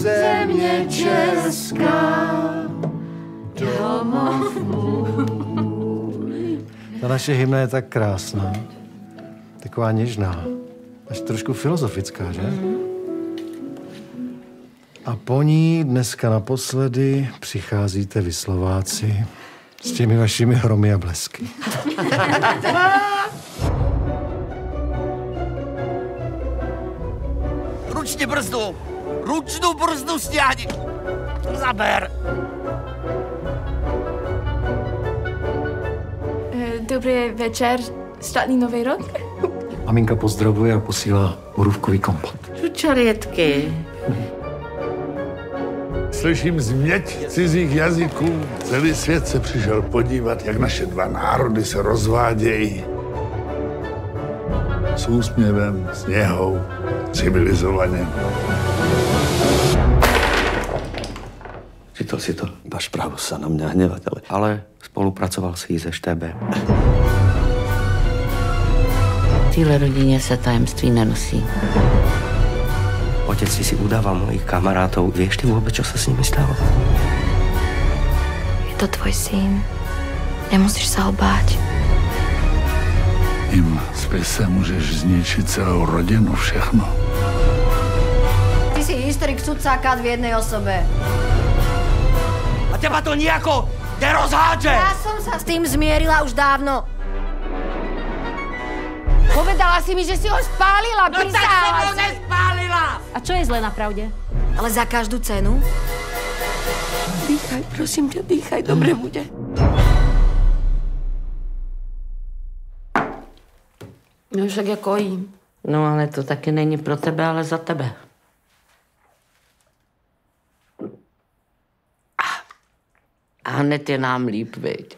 země česká, domov můj. Ta naše hymna je tak krásná, taková něžná, až trošku filozofická, že? A po ní dneska naposledy přicházíte vy Slováci s těmi vašimi hromy a blesky. Ruční brzdu! Ručnou brzdu stěhni! Zaber! Dobrý večer, štátný nový rok. Maminka pozdravuje a posílá borůvkový kompot. Čučorietky. Slyším změť cizích jazyků. Celý svět se přišel podívat, jak naše dva národy se rozvádějí. S úsměvem, s něhou, civilizovaně. Čítal si to? Máš právo sa na mňa hnevať, ale spolupracoval si se štébem. V téhle rodině se tajemství nenosí. Otec si udával mojich kamarátov. Vieš ty vôbec, čo sa s nimi stalo? Je to tvoj syn. Nemusíš sa ho báť. Tím spisem můžeš zničit celou rodinu, všechno. Ty si historik cucákat v jednej osobe. A teba to nejako nerozhádže! Ja som sa s tým zmierila už dávno. Povedala si mi, že si ho spálila, No tak som ho nespálila! A čo je zlé na pravde? Ale za každú cenu? Dýchaj, prosím ťa, dýchaj, dobre bude. No však jako jím. No ale to taky není pro tebe, ale za tebe. A hned je nám líp, viď?